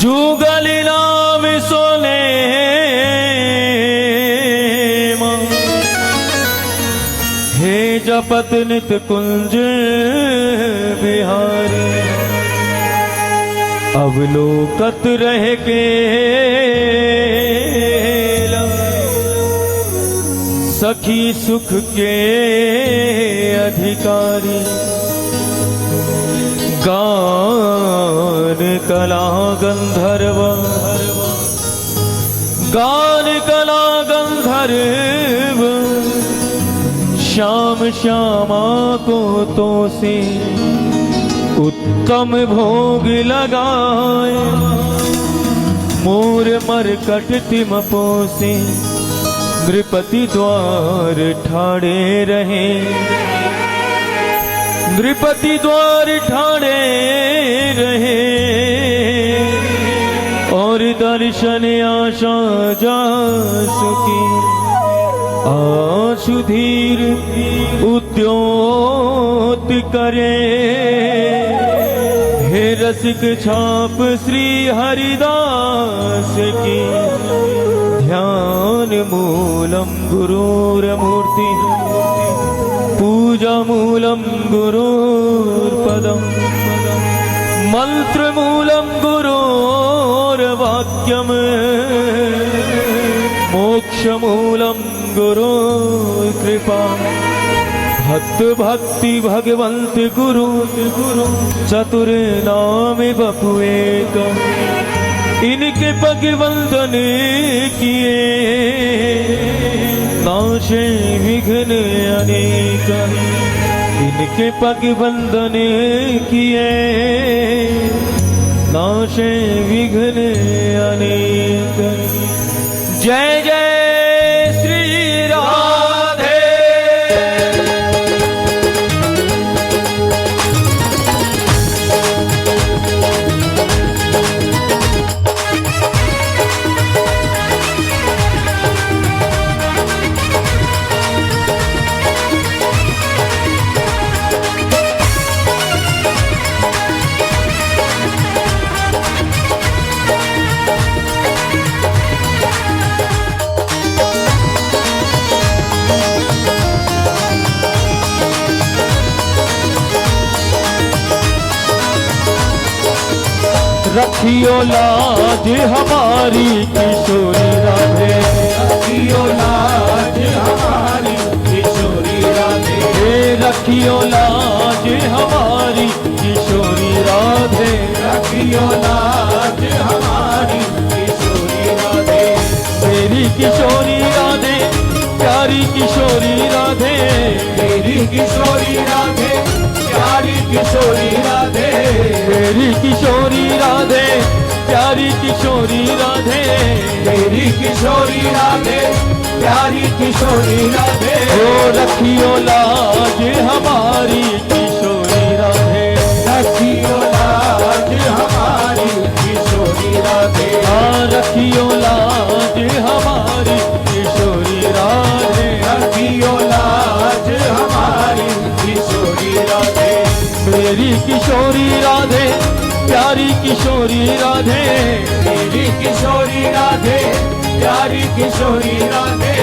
जुगल नाम सोने हे जपत नित कुंज बिहारी। अवलोकत रह के सखी सुख के अधिकारी। गान कला गंधर्व गान कला गंधर्व श्याम श्यामा को तो से उत्तम भोग लगाए। मोर मरकट तिम पोसे नृपति द्वार ठाड़े रहे। नृपति द्वार ठाड़े रहे और दर्शन आशा जासुकी। आशुधीर उद्योत करे हे रसिक छाप श्री हरिदास की। ध्यान मूलम गुरुर्मूर्ति पूजा मूलम गुरुर्पदम मंत्र मूलम गुरुर्वाक्यम मोक्ष मूलम गुरुकृपा। भक्त भक्ति भगवंत गुरु चतुर नाम बपु एक। इनके पग वंदन किए नाशे विघ्न अनेक। इनके पग वंदन किए नाशे विघ्न अनेक। जय जय श्री राधे। रखियो लाज हमारी किशोरी राधे। रखियो लाज हमारी किशोरी राधे। रखियो लाज हमारी किशोरी राधे। रखियो लाज हमारी किशोरी राधे। मेरी किशोरी राधे प्यारी किशोरी राधे। मेरी किशोरी राधे प्यारी किशोरी राधे। मेरी किशोरी राधे प्यारी किशोरी राधे। मेरी किशोरी राधे प्यारी किशोरी राधे। ओ रखियो लाज हमारी किशोरी राधे। रखियो लाज हमारी किशोरी राधे। हाँ रखियो लाज हमारी किशोरी राधे। रखियो लाज हमारी किशोरी राधे। मेरी किशोरी राधे प्यारी किशोरी राधे। मेरी किशोरी राधे प्यारी किशोरी राधे।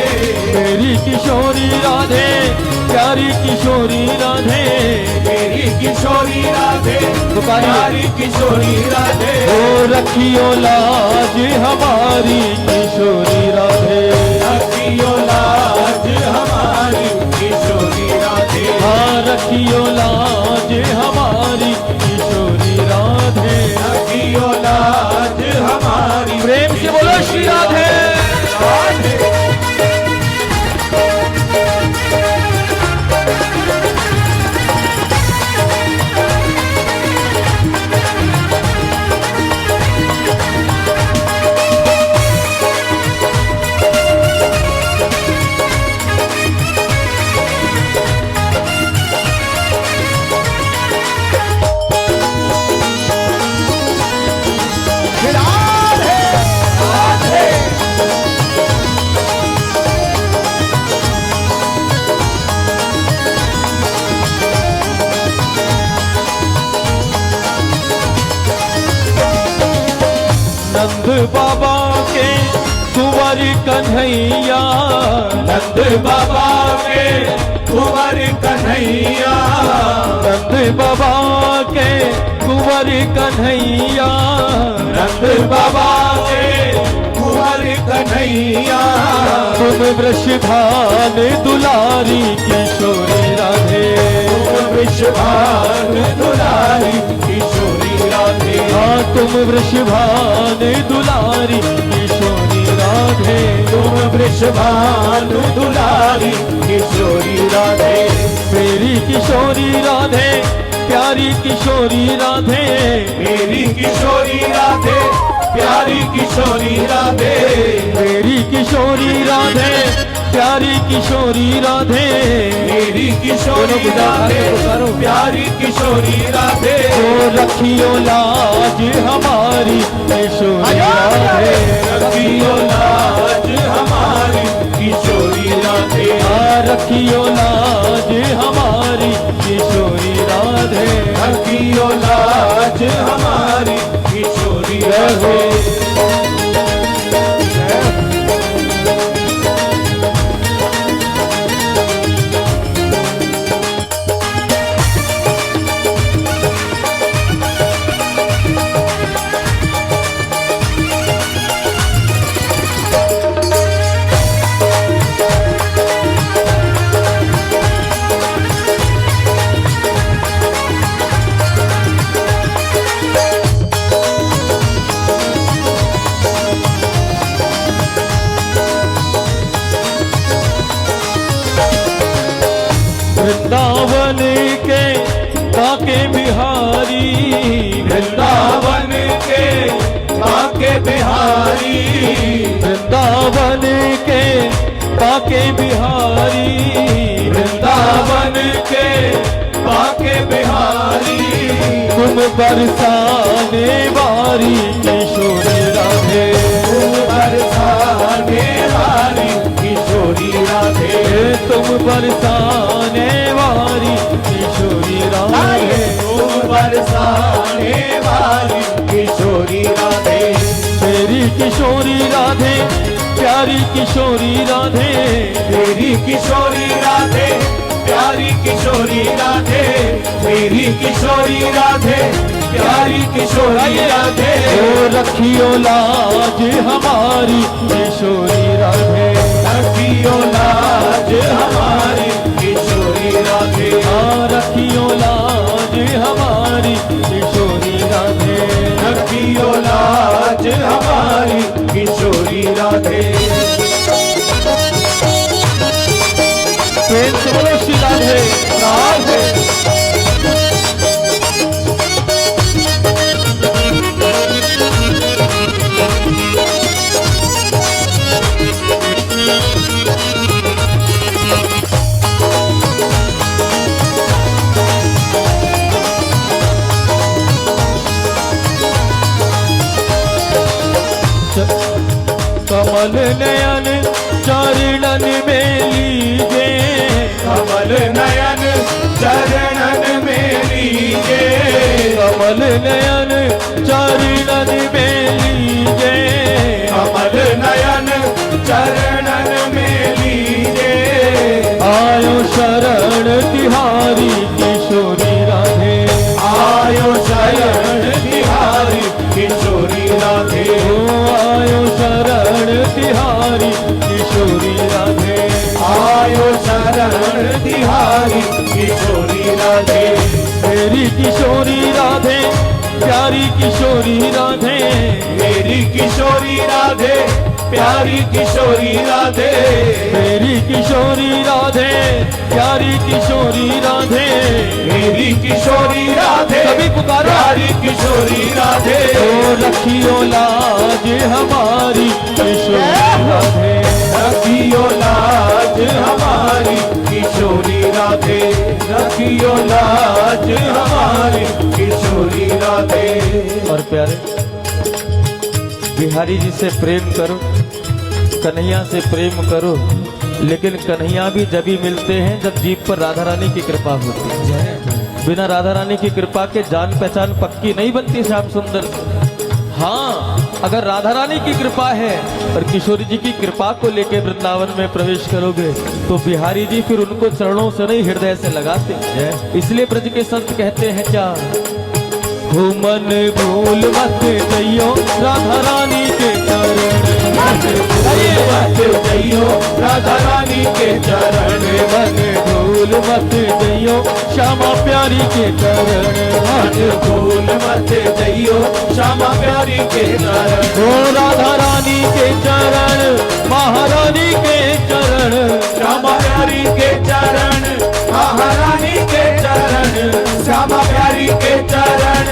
मेरी किशोरी राधे प्यारी किशोरी राधे। मेरी किशोरी राधे प्यारी किशोरी राधे। ओ रखियो लाज हमारी किशोरी राधे। रखियो लाज हमारी किशोरी राधे। हाँ रखियो लाज हमारी किशोरी राधे। रखियो लाज हमारी। प्रेम से बोलो श्री राधे। राधे। राधे। बाबा के कुंवर कन्हैया, नंद बाबा के कुंवर कन्हैया, नंद बाबा के कुंवर कन्हैया, नंद बाबा के कुंवर कन्हैया। तुम वृषभान दुलारी किशोरी राधे, तुम वृषभान दुलारी किशोरी राधे, हाँ तुम वृषभान दुलारी किशोरी राधे, तुम वृषभान दुलारी किशोरी राधे। मेरी किशोरी राधे, प्यारी किशोरी राधे, मेरी किशोरी राधे, प्यारी किशोरी राधे, मेरी किशोरी राधे, प्यारी किशोरी राधे, मेरी किशोरी राधे, प्यारी किशोरी राधे। तो रखियो लाज हमारी किशोरी राधे, रखियो लाज हमारी किशोरी राधे, रखियो लाज हमारी किशोरी राधे, रखियो लाज हमारी किशोरी राधे। वृंदावन के काके बिहारी, वृंदावन के काके बिहारी, वृंदावन के काके बिहारी, वृंदावन के काके बिहारी। तुम बरसाने वारी किशोरी राधे, तुम बरसाने वाली किशोरी राधे, तुम बरसाने वारी किशोरी राधे, तुम बरसाने वाली किशोरी राधे। मेरी किशोरी राधे, प्यारी किशोरी राधे, मेरी किशोरी राधे, प्यारी किशोरी राधे, मेरी किशोरी राधे, प्यारी किशोरी राधे। ओ रखियो लाज हमारी किशोरी राधे, रखियो लाज हमारी किशोरी राधे, रखियो लाज हमारी किशोरी राधे, रखियो लाज हमारी किशोरी राधे। प्रेम से बोलो श्री राधे राधे। कमल नयन चरणन में लीजे, कमल नयन चरणन में लीजे, कमल नयन चरणन में लीजे, कमल नयन चरणन में लीजे। आयो शरण तिहारी किशोरी राधे, आयो शरण तिहारी किशोरी राधे, ओ आयो शरण तिहारी किशोरी राधे, आयो शरण तिहारी किशोरी राधे। मेरी किशोरी राधे, प्यारी किशोरी राधे, मेरी किशोरी राधे, प्यारी किशोरी राधे, मेरी किशोरी राधे, प्यारी किशोरी राधे, मेरी किशोरी राधे, सभी पुकारो, प्यारी किशोरी राधे। ओ रखियो लाज हमारी किशोरी राधे, रखियो लाज हमारी किशोरी राधे, रखियो लाज हमारी किशोरी राधे। और प्यारे बिहारी जी से प्रेम करो, कन्हैया से प्रेम करो, लेकिन कन्हैया भी जब ही मिलते हैं जब जीव पर राधा रानी की कृपा होती है। बिना राधा रानी की कृपा के जान पहचान पक्की नहीं बनती श्याम सुंदर। हाँ अगर राधा रानी की कृपा है और किशोरी जी की कृपा को लेकर वृंदावन में प्रवेश करोगे तो बिहारी जी फिर उनको चरणों से नहीं हृदय से लगाते। इसलिए ब्रज के संत कहते हैं क्या, हो मन भूल मत जइयो राधा रानी के चरण, मत जइयो राधा रानी के चरण, मन भूल मत जइयो श्यामा प्यारी के चरण, मन भूल मत जइयो श्यामा प्यारी के चरण, हो राधा रानी के चरण महारानी के चरण, श्यामा प्यारी के चरण, महारानी के चरण, श्यामा प्यारी के चरण,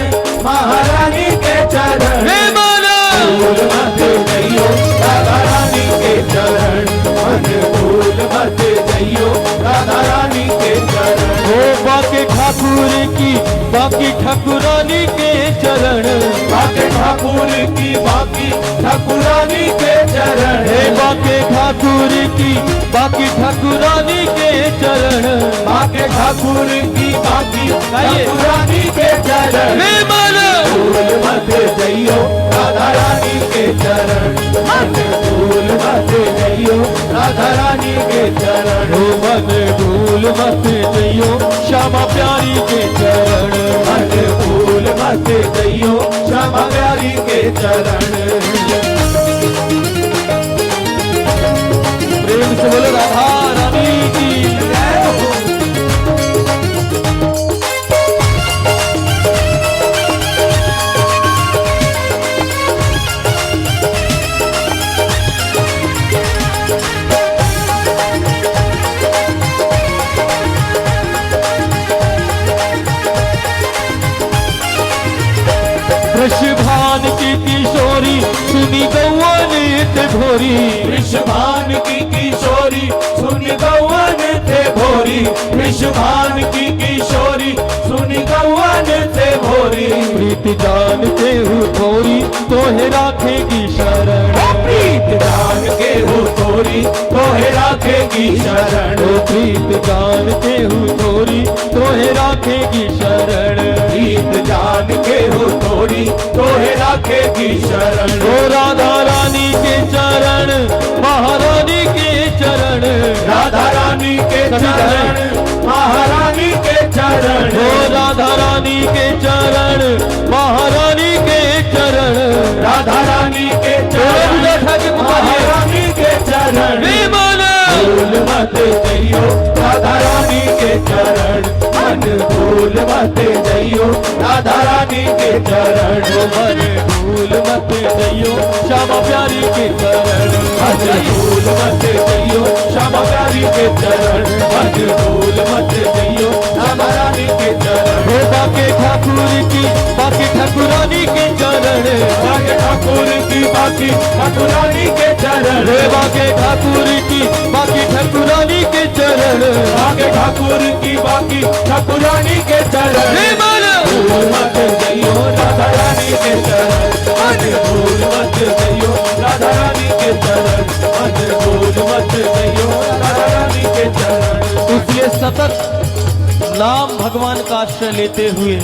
महारानी के चरण, हे माना भूल मत जइयो राधा रानी के चरण, मन भूल मत जइयो राधा रानी के चरण, हो बाके ठाकुर की बाकी ठाकुरानी के चरण, बाके ठाकुर की बाकी ठाकुरानी के चरण, हे बाके ठाकुर की बाकी ठाकुरानी के चरण, बाके ठाकुर की बाकी ठाकुरानी के चरण, हे माना भूल मत जइयो राधा रानी के चरण, मन भूल मत जइयो राधा रानी के चरण, हो मन भूल मत जइयो श्यामा प्यारी के चरण, मन भूल मत जइयो श्यामा प्यारी के चरण। प्रेम से बोलो राधा रानी की जय हो। वृषभान की किशोरी सुनी गौआ नित्य भोरी, वृषभान की किशोरी सुन गौवन थे भोरी, वृषभान की किशोरी सुन गौवन थे भोरी, प्रीत जानते हो थोड़ी तोहे राखेगी शरण, प्रीत जान के हो तोरी तोहे राखेगी शरण, ओ प्रीत जानते हो थोड़ी तोहे राखेगी शरण, प्रीत जान के हो तोरी तोहे राखेगी शरण, ओ राधा रानी के चरण महारानी के चरण, राधा रानी के चरण, महारानी के चरण, ओ राधा रानी के चरण महारानी के चरण, राधा रानी के चरण, महारानी के चरण, हे माना भूल मत जइयो राधा रानी के चरण, मन भूल मत जइयो राधा रानी के चरण, मन भूल मत जइयो श्यामा प्यारी के चरण, मन भूल मत जइयो श्यामा प्यारी के चरण, मन भूल मत जइयो श्यामा रानी के चरण, हो बाके ठाकुर की बाकी ठाकुरानी के चरण, बाके ठाकुर की बाकी ठाकुरानी के चरण, हे बाके ठाकुर की बाकी ठाकुरानी के चरण, बाके ठाकुर की बाकी ठाकुरानी के चरण, हे माना भूल मत जइयो राधा रानी के चरण, मन भूल मत जइयो राधा रानी के चरण, मन भूल मत जइयो राधा रानी के चरण। इसलिए सतत नाम भगवान का आश्रय लेते हुए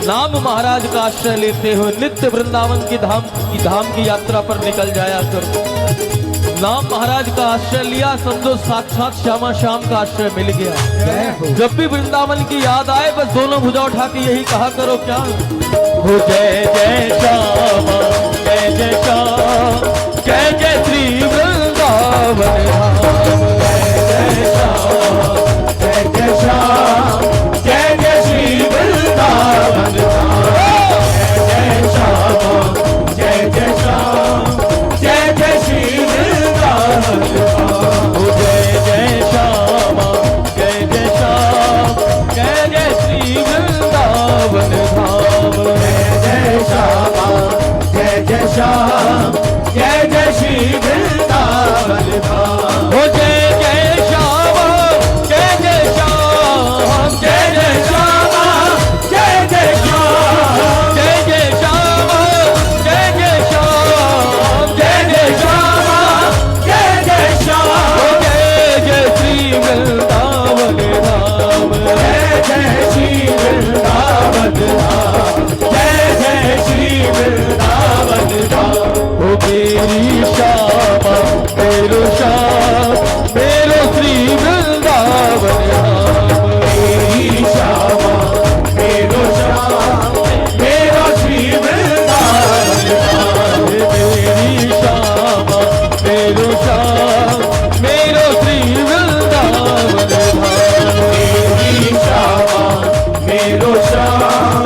नाम महाराज का आश्रय लेते हुए नित्य वृंदावन की धाम की यात्रा पर निकल जाया कर। नाम महाराज का आश्रय लिया, समझो साक्षात श्यामा श्याम का आश्रय मिल गया। जब भी वृंदावन की याद आए बस दोनों भुजा उठा के यही कहा करो क्या, हो जय जय श्यामा जय जय श्याम जय जय श्री वृंदावन धाम, जय श्याम जय जय श्याम जय जय श्री वृंदावन धाम, जय श्याम जय जय श्याम जय जय श्री वृंदावन धाम, हो जय जय श्यामा जय जय श्याम जय जय श्री वृंदावन धाम, जय श्याम जय मेरी श्यामा मेरो श्याम मेरो श्री वृंदावन धाम। मेरी श्यामा मेरो श्याम मेरो श्री वृंदावन धाम। मेरी श्यामा मेरो श्याम मेरो श्री वृंदावन धाम। मेरी श्यामा मेरो श्याम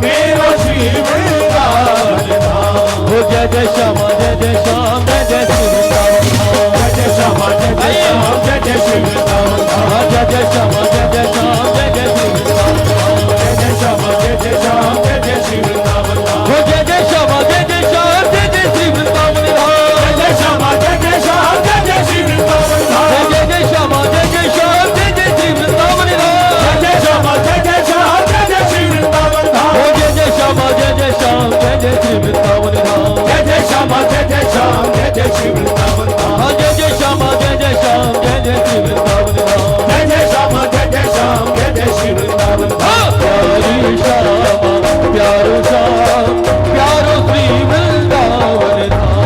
मेरो श्री वृंदावन धाम। हो जय जय श्यामा जय जय श्याम जय जय श्री वृंदावन धाम। जय जय श्यामा जय जय श्याम जय जय श्री वृंदावन धाम। जय जय श्यामा जय जय श्याम जय जय श्री वृंदावन धाम। जय जय श्यामा जय जय श्याम जय जय श्री वृंदावन धाम। हो जय जय श्यामा जय जय श्याम जय जय श्री वृंदावन धाम। जय जय श्यामा जय जय श्याम जय जय श्री वृंदावन धाम। जय जय श्यामा जय जय श्याम जय जय श्री वृंदावन धाम। जय जय श्यामा जय जय श्याम जय जय श्री वृंदावन धाम। हो जय जय श्यामा जय जय श्याम जय जय श्री वृंदावन धाम। जय जय श्यामा जय जय श्याम जय जय श्री वृंदावन धाम। हाँ जय जय श्यामा जय जय श्याम जय जय श्री वृंदावन धाम। जय जय श्यामा जय जय श्याम जय जय श्री वृंदावन धाम। प्यारी श्यामा प्यारो श्याम प्यारो श्री वृंदावन धाम।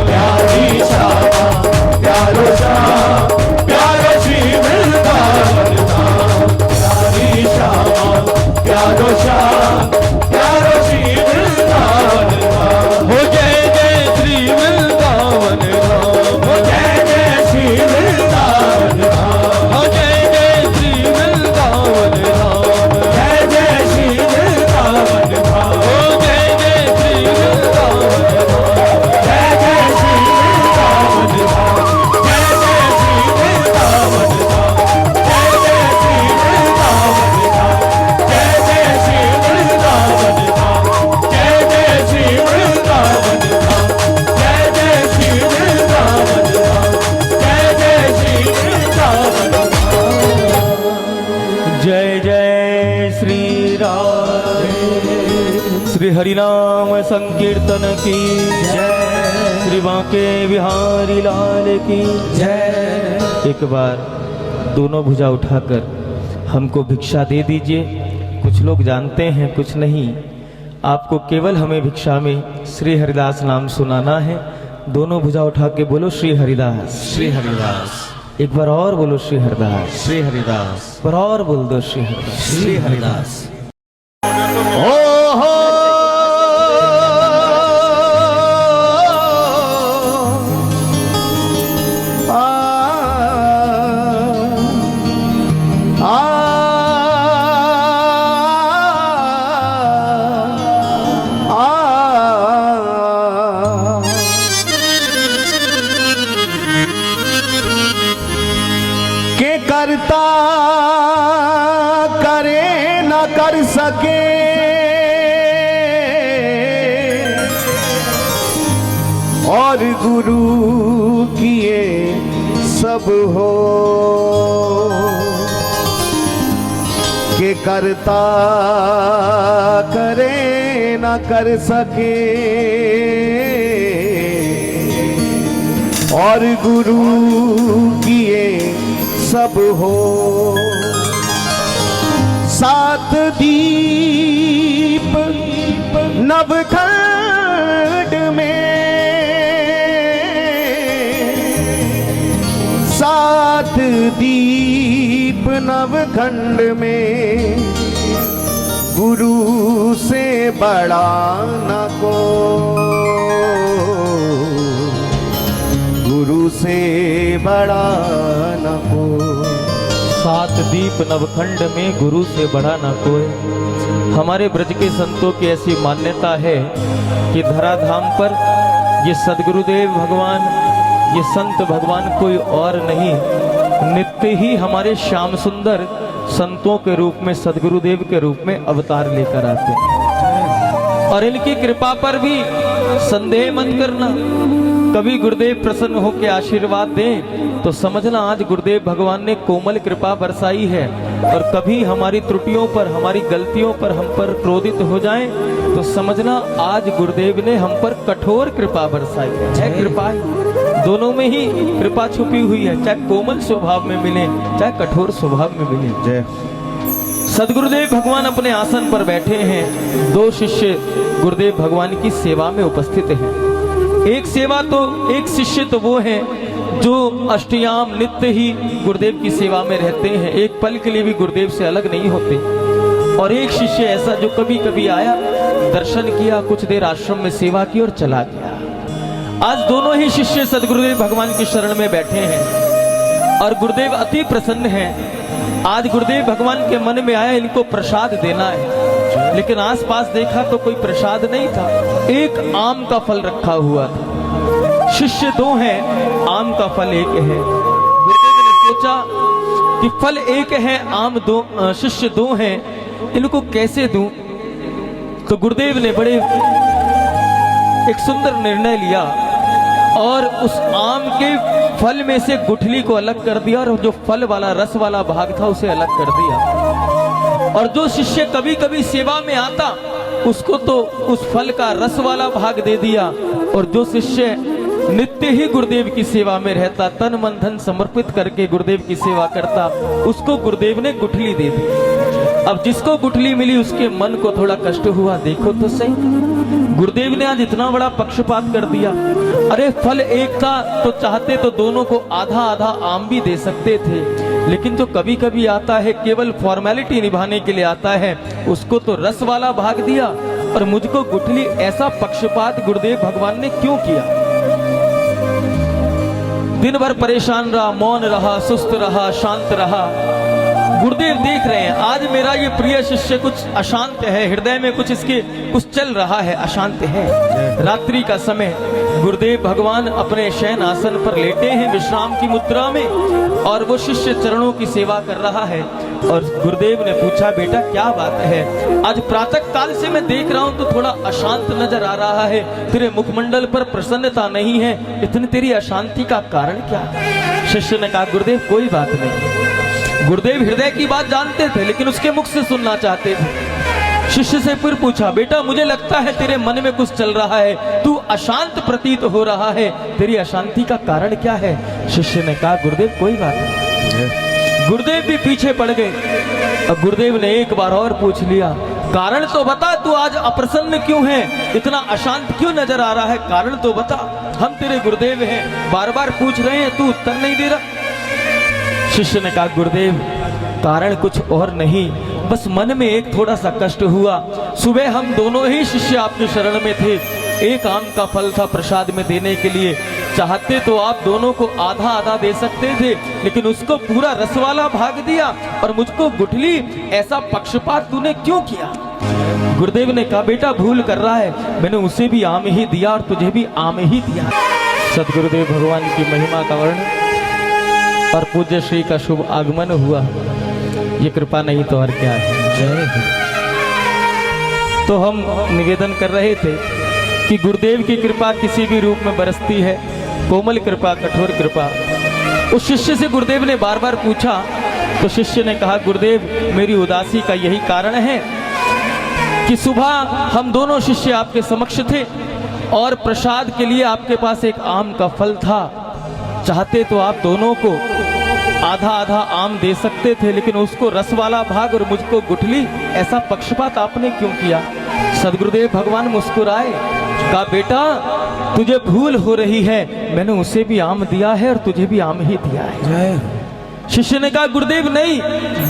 प्यारी श्यामा प्यारो श्याम प्यारो श्री वृंदावन धाम। प्यारी श्यामा प्यारो श्याम प्यारो श्री वृंदावन धाम। हो जय जय श्री वृंदावन धाम। हो जय जय श्री वृंदावन धाम। हो जय जय श्री वृंदावन धाम। जय जय श्री वृंदावन धाम। हो जय जय श्री वृंदावन धाम। जय जय श्री वृंदावन धाम। जय जय श्री वृंदावन धाम। जय जय श्री वृंदावन धाम। जय जय श्री वृंदावन धाम। जय जय श्री वृंदावन धाम। जय जय श्री वृंदावन धाम। जय जय श्री वृंदावन धाम। जय जय श्री राधे। श्री हरिनाम संकीर्तन की जय। श्री बांके बिहारी लाल की जय। एक बार दोनों भुजा उठाकर हमको भिक्षा दे दीजिए। कुछ लोग जानते हैं कुछ नहीं। आपको केवल हमें भिक्षा में श्री हरिदास नाम सुनाना है। दोनों भुजा उठा के बोलो श्री हरिदास श्री हरिदास एक बार और बोलो श्री हरिदास श्री हरिदास एक बार और बोल दो श्री हरिदास श्री हरिदास। ओ हो के करता करे न कर सके और गुरु किए सब हो। के करता करे न कर सके और गुरु किए सब हो। सात दीप नवखंड में, सात दीप नवखंड में, गुरु से बड़ा न को, गुरु से बड़ा न को। सात दीप नवखंड में गुरु से बड़ा ना कोई। हमारे ब्रज के संतों की ऐसी मान्यता है कि धराधाम पर ये सदगुरुदेव भगवान, ये संत भगवान कोई और नहीं, नित्य ही हमारे श्याम सुंदर संतों के रूप में, सदगुरुदेव के रूप में अवतार लेकर आते हैं। और इनकी कृपा पर भी संदेह मत करना। कभी गुरुदेव प्रसन्न होकर आशीर्वाद दें तो समझना आज गुरुदेव भगवान ने कोमल कृपा बरसाई है। और कभी हमारी त्रुटियों पर, हमारी गलतियों पर हम पर क्रोधित हो जाएं तो समझना आज गुरुदेव ने हम पर कठोर कृपा बरसाई है। कृपा दोनों में ही कृपा छुपी हुई है, चाहे कोमल स्वभाव में मिले चाहे कठोर स्वभाव में मिले। जय सदगुरुदेव भगवान अपने आसन पर बैठे हैं। दो शिष्य गुरुदेव भगवान की सेवा में उपस्थित हैं। एक सेवा तो, एक शिष्य तो वो है जो अष्टयाम नित्य ही गुरुदेव की सेवा में रहते हैं, एक पल के लिए भी गुरुदेव से अलग नहीं होते। और एक शिष्य ऐसा जो कभी कभी आया, दर्शन किया, कुछ देर आश्रम में सेवा की और चला गया। आज दोनों ही शिष्य सदगुरुदेव भगवान की शरण में बैठे हैं और गुरुदेव अति प्रसन्न हैं। आज गुरुदेव भगवान के मन में आया इनको प्रसाद देना है, लेकिन आसपास देखा तो कोई प्रसाद नहीं था, एक आम का फल रखा हुआ था। शिष्य दो हैं, आम का फल एक है। गुरुदेव ने सोचा कि फल एक है, आम दो, शिष्य दो हैं, इनको कैसे दूं? तो गुरुदेव ने बड़े एक सुंदर निर्णय लिया और उस आम के फल में से गुठली को अलग कर दिया और जो फल वाला रस वाला भाग था उसे अलग कर दिया। और जो शिष्य कभी कभी सेवा में आता उसको तो उस फल का रस वाला भाग दे दिया, और जो शिष्य नित्य ही गुरुदेव की सेवा में रहता, तन मन धन समर्पित करके गुरुदेव की सेवा करता, उसको गुरुदेव ने गुठली दे दी। अब जिसको गुठली मिली उसके मन को थोड़ा कष्ट हुआ, देखो तो सही, गुरुदेव ने आज इतना बड़ा पक्षपात कर दिया। अरे फल एक था तो चाहते तो दोनों को आधा आधा आम भी दे सकते थे, लेकिन जो कभी कभी आता है केवल फॉर्मेलिटी निभाने के लिए आता है, उसको तो रस वाला भाग दिया और मुझको गुठली। ऐसा पक्षपात गुरुदेव भगवान ने क्यों किया? दिन भर परेशान रहा, मौन रहा, सुस्त रहा, शांत रहा। गुरुदेव देख रहे हैं आज मेरा ये प्रिय शिष्य कुछ अशांत है, हृदय में कुछ इसके कुछ चल रहा है, अशांत है। रात्रि का समय गुरुदेव भगवान अपने शयन आसन पर लेटे हैं विश्राम की मुद्रा में, और वो शिष्य चरणों की सेवा कर रहा है। और गुरुदेव ने पूछा, बेटा क्या बात है? आज प्रातः काल से मैं देख रहा हूं तो थोड़ा अशांत नजर आ रहा है, तेरे मुखमंडल पर प्रसन्नता नहीं है, इतनी तेरी अशांति का कारण क्या है? शिष्य ने कहा, गुरुदेव कोई बात नहीं। गुरुदेव हृदय की बात जानते थे लेकिन उसके मुख से सुनना चाहते थे। शिष्य से फिर पूछा, बेटा मुझे लगता है तेरे मन में कुछ चल रहा है, तू अशांत प्रतीत हो रहा है, तेरी अशांति का कारण क्या है? शिष्य ने कहा, गुरुदेव कोई बात नहीं। गुरुदेव भी पीछे पड़ गए। अब गुरुदेव ने एक बार और पूछ लिया, कारण तो बता, तू आज अप्रसन्न क्यों है, इतना अशांत क्यों नजर आ रहा है, कारण तो बता, हम तेरे गुरुदेव हैं, बार बार पूछ रहे हैं, तू उत्तर नहीं दे रहा। शिष्य ने कहा, गुरुदेव कारण कुछ और नहीं, बस मन में एक थोड़ा सा कष्ट हुआ। सुबह हम दोनों ही शिष्य आपके शरण में थे, एक आम का फल था प्रसाद में देने के लिए, चाहते तो आप दोनों को आधा आधा दे सकते थे, लेकिन उसको पूरा रस वाला भाग दिया और मुझको गुठली। ऐसा पक्षपात तूने क्यों किया? गुरुदेव ने कहा, बेटा भूल कर रहा है, मैंने उसे भी आम ही दिया और तुझे भी आम ही दिया। सदगुरुदेव भगवान की महिमा का वर्णन और पूज्य श्री का शुभ आगमन हुआ, ये कृपा नहीं तो और क्या है। जय हो। तो हम निवेदन कर रहे थे कि गुरुदेव की कृपा किसी भी रूप में बरसती है, कोमल कृपा, कठोर कृपा। उस शिष्य से गुरुदेव ने बार बार पूछा तो शिष्य ने कहा, गुरुदेव मेरी उदासी का यही कारण है कि सुबह हम दोनों शिष्य आपके समक्ष थे और प्रसाद के लिए आपके पास एक आम का फल था, चाहते तो आप दोनों को आधा आधा आम दे सकते थे, लेकिन उसको रस वाला भाग और मुझको गुठली, ऐसा पक्षपात आपने क्यों किया? सदगुरुदेव भगवान मुस्कुराए, कहा, बेटा तुझे भूल हो रही है, मैंने उसे भी आम दिया है और तुझे भी आम ही दिया है। शिष्य ने कहा, गुरुदेव नहीं,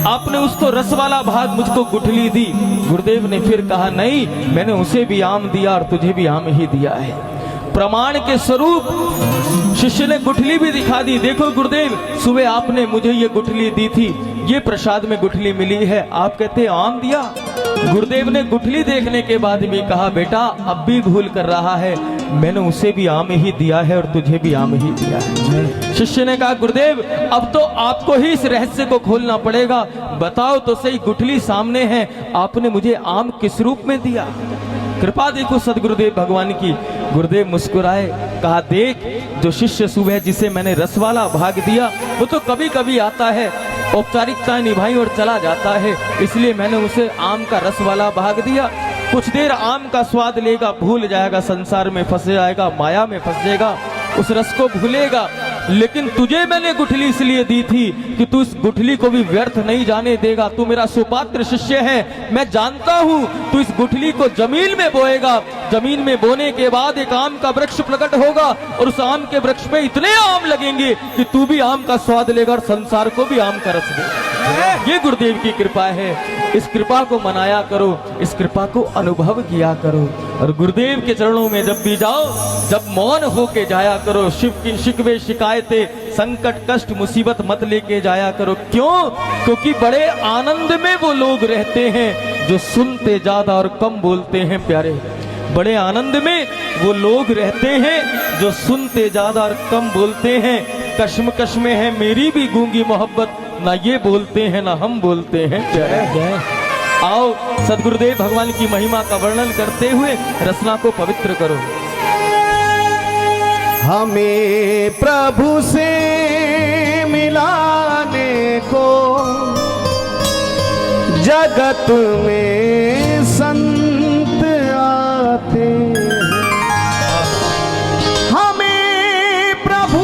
आपने उसको रस वाला भाग मुझको गुठली दी। गुरुदेव ने फिर कहा, नहीं, मैंने उसे भी आम दिया और तुझे भी आम ही दिया है। प्रमाण के स्वरूप शिष्य ने गुठली भी दिखा दी। देखो गुरुदेव, सुबह आपने मुझे ये गुठली दी थी, ये प्रसाद में गुठली मिली है, आप कहते आम दिया। गुरुदेव ने गुठली देखने के बाद भी कहा, बेटा अब भी भूल कर रहा है, मैंने उसे भी आम ही दिया है और तुझे भी आम ही दिया है। शिष्य ने कहा, गुरुदेव अब तो आपको ही इस रहस्य को खोलना पड़ेगा, बताओ तो सही, गुठली सामने है, आपने मुझे आम किस रूप में दिया? कृपा देखो सदगुरुदेव भगवान की। गुरुदेव मुस्कुराए, कहा, देख जो शिष्य सुबह जिसे मैंने रस वाला भाग दिया वो तो कभी कभी आता है, औपचारिकताएं निभाई और चला जाता है, इसलिए मैंने उसे आम का रस वाला भाग दिया। कुछ देर आम का स्वाद लेगा, भूल जाएगा, संसार में फंस जाएगा, माया में फंस जाएगा, उस रस को भूलेगा। लेकिन तुझे मैंने गुठली इसलिए दी थी कि तू इस गुठली को भी व्यर्थ नहीं जाने देगा। तू मेरा सुपात्र शिष्य है, मैं जानता हूं तू इस गुठली को जमीन में बोएगा, जमीन में बोने के बाद एक आम का वृक्ष प्रकट होगा और उस आम के वृक्ष में इतने आम लगेंगे कि तू भी आम का स्वाद लेगा और संसार को भी आम का रस दे। ये गुरुदेव की कृपा है। इस कृपा को मनाया करो, इस कृपा को अनुभव किया करो। और गुरुदेव के चरणों में जब भी जाओ, जब मौन होके जाया करो। शिव की शिकवे शिकायतें, संकट कष्ट मुसीबत मत लेके जाया करो। क्यों? क्योंकि बड़े आनंद में वो लोग रहते हैं जो सुनते ज्यादा और कम बोलते हैं। प्यारे, बड़े आनंद में वो लोग रहते हैं जो सुनते ज्यादा और कम बोलते हैं। कश्मकश में है मेरी भी गूंगी मोहब्बत, ना ये बोलते हैं ना हम बोलते हैं। जय। आओ सदगुरुदेव भगवान की महिमा का वर्णन करते हुए रचना को पवित्र करो। हमें प्रभु से मिलाने को जगत में संत आते हैं। हमें प्रभु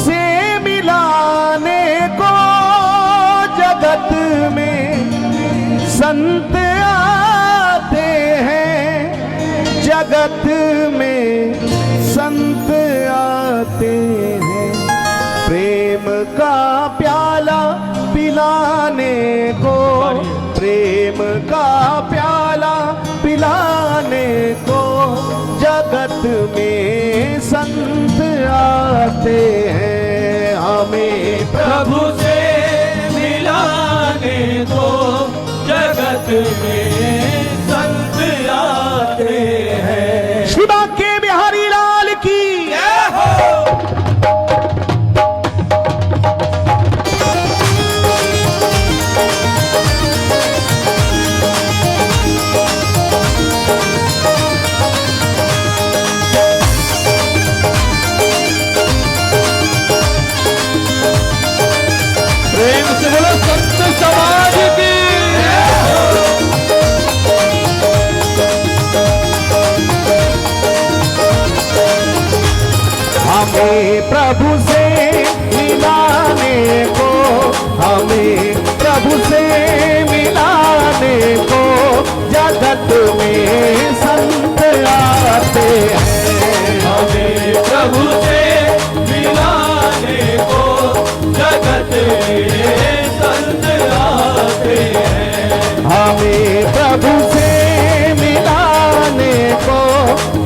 से मिलाने को जगत में संत आते हैं। जगत में संत आते हैं। प्रेम का प्याला पिलाने को, प्रेम का प्याला पिलाने को जगत में संत आते हैं। हमें प्रभु से मिलाने को जगत में संत आते हैं। शिवा के बिहारी लाल की प्रेम से बोलो संत समाज की। हमें प्रभु से मिलाने को, हमें प्रभु से मिलाने को जगत में संत आते हैं। हमें प्रभु से मिलाने को जगत में संत आते हैं। हमें प्रभु से मिलाने को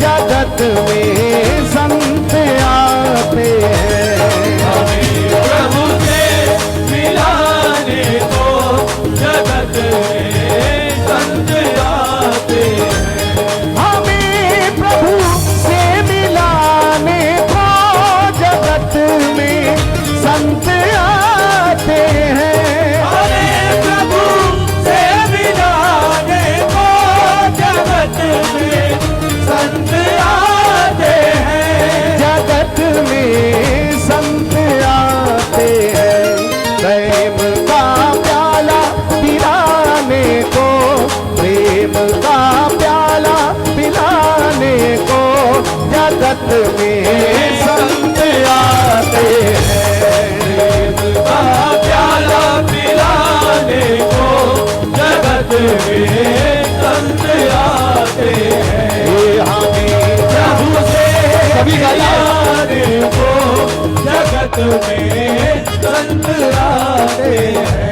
जगत में संत आते हैं। हमें प्रभु से मिलाने को जगत में संत आते हैं। हमें प्रभु से मिलाने को जगत में संत आते हैं। हमें प्रभु से मिलाने को जगत में संत आते हैं। जगत में संत आते हैं। प्रेम का प्याला पिलाने को, प्रेम का प्याला पिलाने को जगत में संत आते हैं। प्रेम का प्याला पिलाने को जगत में संत आते हैं। ये हमें प्रभु से सभी गाइए। मिलाने को जगत में संत आते हैं।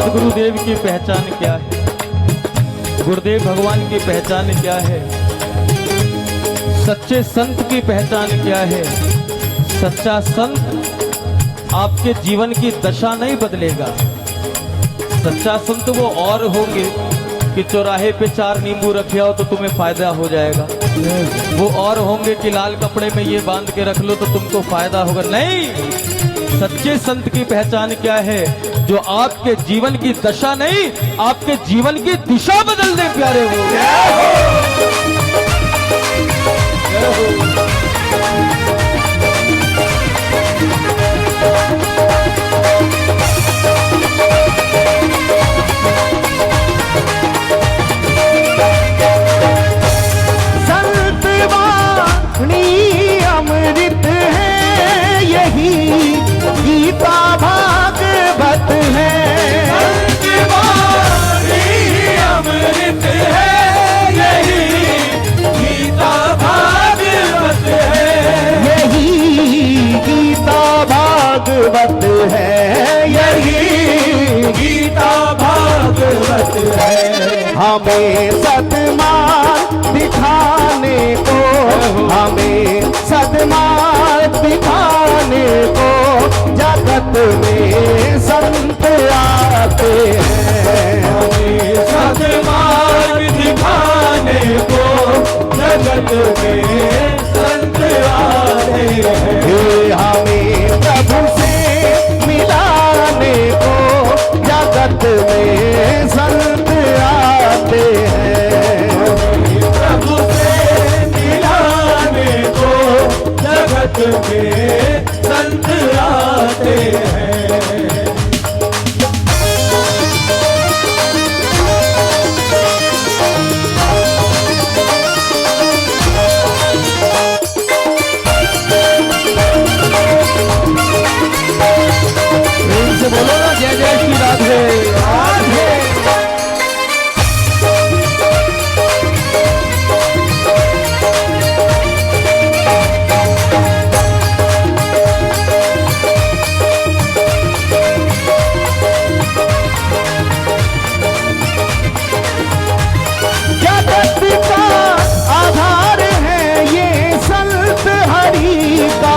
सदगुरुदेव की पहचान क्या है, गुरुदेव भगवान की पहचान क्या है, सच्चे संत की पहचान क्या है। सच्चा संत आपके जीवन की दशा नहीं बदलेगा। सच्चा संत वो और होंगे कि चौराहे पे 4 नींबू रखे हो तो तुम्हें फायदा हो जाएगा। वो और होंगे कि लाल कपड़े में ये बांध के रख लो तो तुमको फायदा होगा। नहीं, सच्चे संत की पहचान क्या है? जो आपके जीवन की दशा नहीं, आपके जीवन की दिशा बदल दे प्यारे हो। संत वाणी अमृत है, यही गीता भागवत है। संत वाणी अमृत है, यही गीता भागवत है। यही गीता भागवत है, यही गीता भागवत है। हमें सदमार्ग दिखाने को, हमें सदमार्ग दिखाने को जगत में संत आते हैं। हमें सदमार्ग दिखाने को जगत में संत आते हैं। हे हमें प्रभु से मिलाने को जगत में संत आते हैं। प्रभु से मिलाने को जगत में संत आते हैं। प्रेम से बोलो ना, जय जय श्री राधे राधे। जगत का आधार है ये संत, हरि का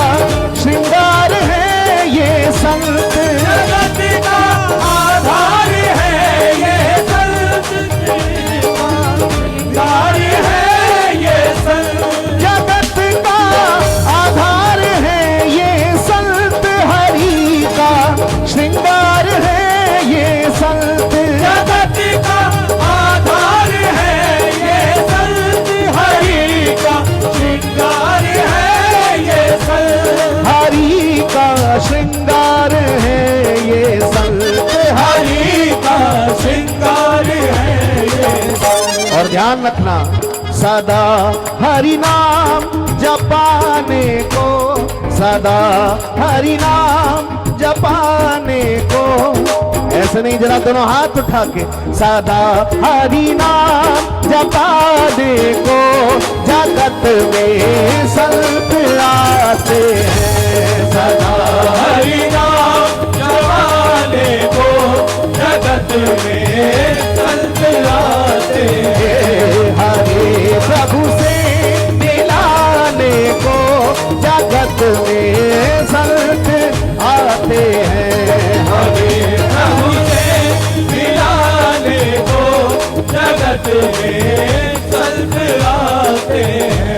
श्रृंगार है ये संत। जगत का आधार है ये संत, श्रृंगार है ये संत। जगत का आधार है ये संत, हरि का श्रृंगार है ये संत। जगत का आधार है ये संत, हरि का श्रृंगार है ये संत। हरि का श्रृंगार है ये संत, हरि का श्रृंगार है ये संत। और ध्यान रखना, सदा हरि नाम जपाने को, सदा हरि नाम जपाने को। ऐसे नहीं, जरा दोनों हाथ उठा के, सदा हरि नाम जपाने को जगत में संत आते हैं। सदा हरि नाम जपाने को जगत में संत आते हैं। हरे प्रभु से मिलाने को जगत में संत आते हैं। हमें प्रभु से मिलाने को जगत में संत आते हैं।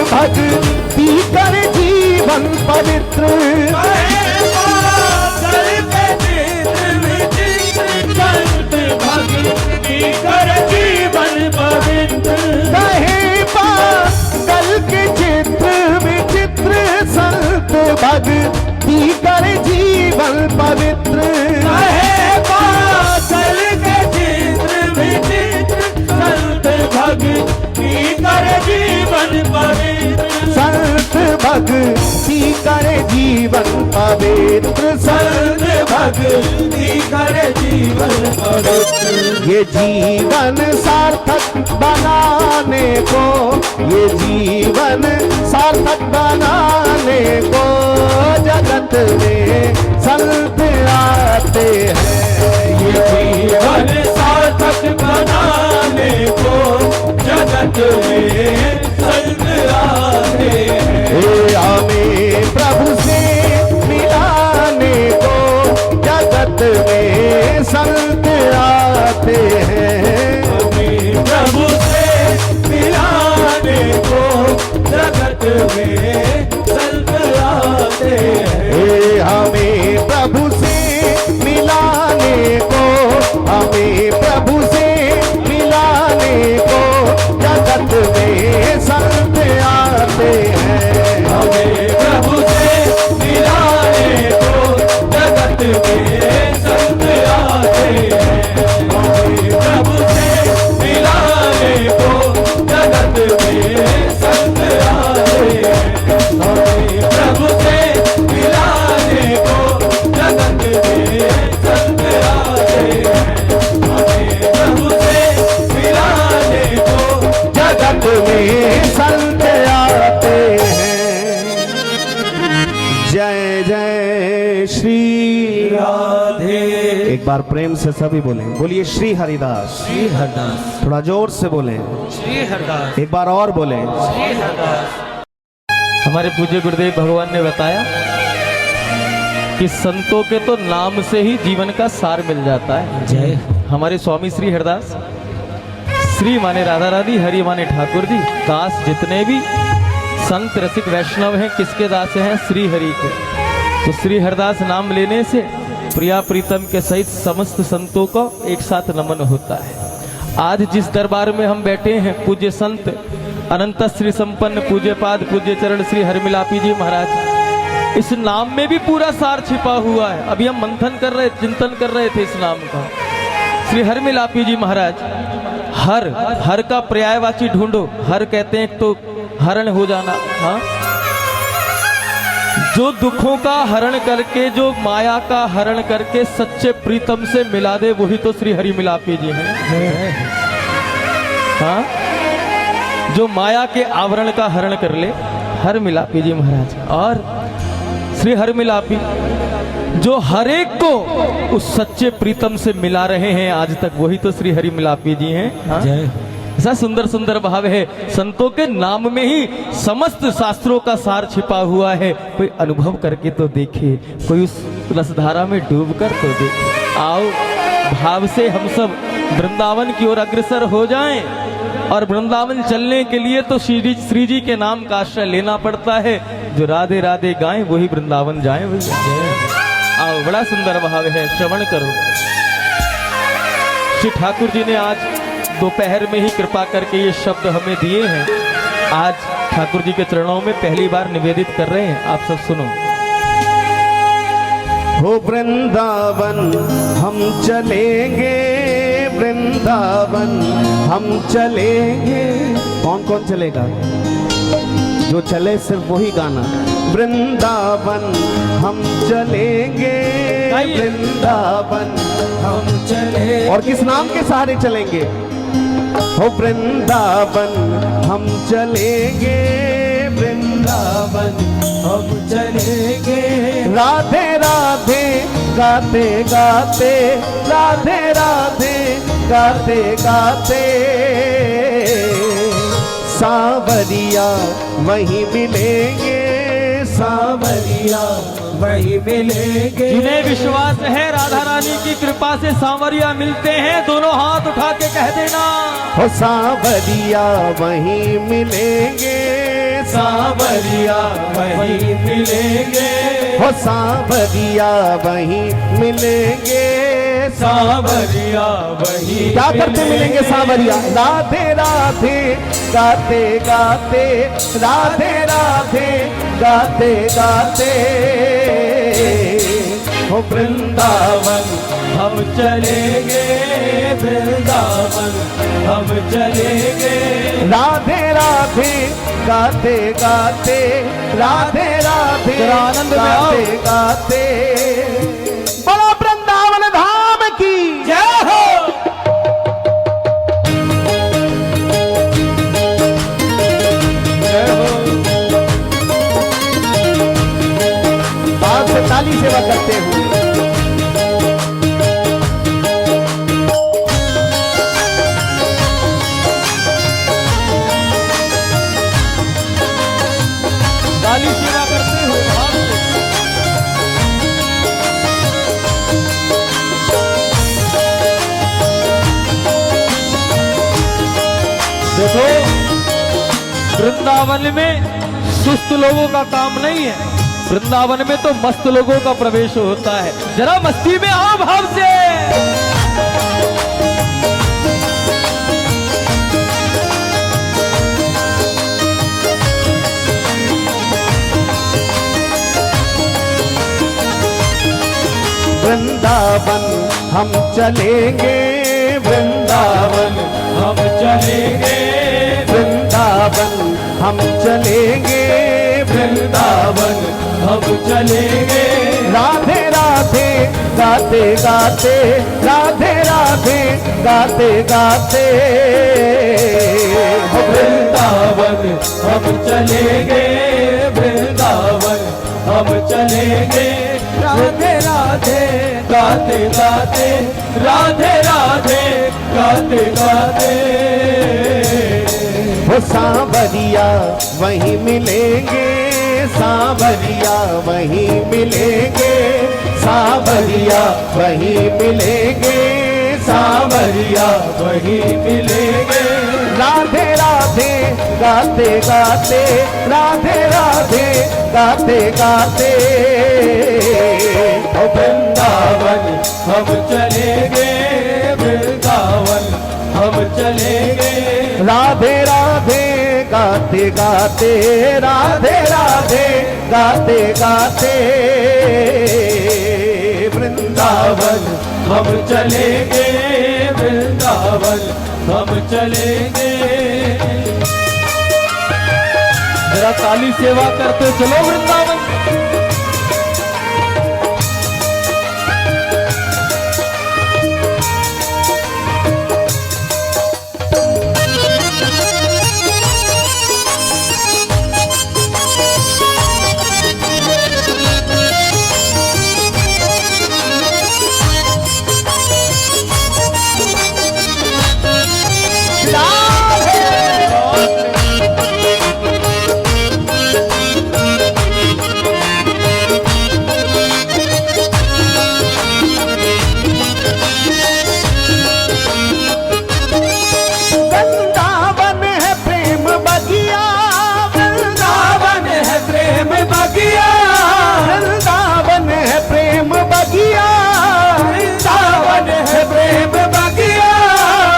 भक्ति कर जीवन पवित्र। ही करे जीवन पवित्र। कहे कौशल के चित्र विचित्र, संत भक्ति करे जीवन पवित्र। संत भक्ति करे जीवन पवित्र। संत भक्ति करे जीवन पवित्र। ये जीवन सार्थक बनाने को, ये जीवन सार्थक बनाने को जगत में संत आते हैं। ये जीवन सार्थक बनाने को जगत में संत आते हैं। हमें प्रभु से मिलाने को जगत में संत आते हैं। हमें प्रभु से मिलाने को जगत में संत आते हैं। हमें प्रभु से मिलाने को, हमें प्रभु से मिलाने को जगत में संत आते हैं। हमें प्रभु से मिलाने को जगत में संत आते हैं। हमें प्रभु से मिलाने को जगत में संत आते हैं। हमें प्रभु से मिलाने को जगत में संत आते हैं। हमें प्रभु से मिलाने को जगत में संत आते हैं। जय जय श्री राधे। एक बार प्रेम से सभी बोलें, बोलिए श्री हरिदास। श्री हरदास, थोड़ा जोर से बोलें, श्री हरदास, एक बार और बोलें। श्री हरदास। हमारे पूज्य गुरुदेव भगवान ने बताया कि संतों के तो नाम से ही जीवन का सार मिल जाता है। जय। हमारे स्वामी श्री हरदास, श्री माने राधा रानी, हरि माने ठाकुर जी, दास जितने भी संत रसिक वैष्णव हैं किसके दास हैं? श्री हरि के। तो श्री हरदास नाम लेने से प्रिया प्रीतम के सहित समस्त संतों को एक साथ नमन होता है। आज जिस दरबार में हम बैठे हैं, पूज्य संत अनंत श्री संपन्न पूज्य पाद पूज्य चरण श्री हरमिलापी जी महाराज, इस नाम में भी पूरा सार छिपा हुआ है। अभी हम मंथन कर रहे, चिंतन कर रहे थे इस नाम का। श्री हरमिलापी जी महाराज, हर हर का पर्यायवाची ढूंढो। हर कहते हैं तो हरण हो जाना, हाँ, जो दुखों का हरण करके, जो माया का हरण करके सच्चे प्रीतम से मिला दे, वही तो श्री हरि मिलापी जी हैं। हाँ, जो माया के आवरण का हरण कर ले, हर मिलापी जी महाराज। और श्री हर मिलापी जो हर एक को उस सच्चे प्रीतम से मिला रहे हैं आज तक, वही तो श्री हरि मिलापी जी हैं। हाँ? ऐसा सुंदर सुंदर भाव है। संतों के नाम में ही समस्त शास्त्रों का सार छिपा हुआ है। कोई अनुभव करके तो देखे, कोई उस रसधारा में डूब कर तो देखे। आओ भाव से हम सब वृंदावन की ओर अग्रसर हो जाएं। और वृंदावन चलने के लिए तो श्री जी के नाम का आश्रय लेना पड़ता है। जो राधे राधे गाएं वही वृंदावन जाएं भैया। आओ, बड़ा सुंदर भाव है, श्रवण करो। श्री ठाकुर जी ने आज दोपहर में ही कृपा करके ये शब्द हमें दिए हैं। आज ठाकुर जी के चरणों में पहली बार निवेदित कर रहे हैं, आप सब सुनो। हो वृंदावन हम चलेंगे, वृंदावन हम चलेंगे। कौन कौन चलेगा? जो चले सिर्फ वही गाना। वृंदावन हम चलेंगे, वृंदावन हम चले। और किस नाम के सहारे चलेंगे? हो वृंदावन हम चलेंगे, वृंदावन हम चलेंगे। राधे राधे गाते गाते, राधे राधे गाते गाते, सांवरिया वहीं मिलेंगे, सांवरिया वही मिलेंगे। जिन्हें विश्वास है राधा रानी की कृपा से सांवरिया मिलते हैं, दोनों हाथ उठा के कह देना। हो सांवरिया वहीं मिलेंगे, सांवरिया वही मिलेंगे। हो सांवरिया वहीं मिलेंगे, सांवरिया वही क्या करते मिलेंगे सांवरिया? राधे राधे गाते गाते, राधे राधे गाते गाते, हो वृंदावन हम चलेंगे, वृंदावन हम चलेंगे। राधे राधे गाते गाते, राधे राधे जरा आनंद में आओ। गाते गाते, बोलो वृंदावन धाम की जय हो। जय हो। बात से ताली सेवा करते हुए काली सेवा करते हुए भाव से। देखो, वृंदावन में सुस्त लोगों का काम नहीं है, वृंदावन में तो मस्त लोगों का प्रवेश होता है। जरा मस्ती में आओ भाव से। वृंदावन हम चलेंगे, वृंदावन हम चलेंगे, वृंदावन हम चलेंगे, वृंदावन हम चलेंगे। राधे राधे गाते गाते, राधे राधे गाते गाते, हो वृंदावन हम चलेंगे, वृंदावन हम चलेंगे। राधे राधे गाते गाते, राधे राधे गाते गाते। वो सांवरिया वहीं मिलेंगे, सांवरिया वहीं मिलेंगे, सांवरिया वहीं मिलेंगे, सांवरिया वहीं मिलेंगे। राधे राधे गाते गाते, राधे राधे गाते गाते, ओ वृंदावन हम चलेंगे, वृंदावन हम चलेंगे। राधे राधे गाते गाते, राधे राधे गाते गाते, वृंदावन हम चलेंगे, वृंदावन हम चलेंगे। जरा काली सेवा करते चलो वृंदावन।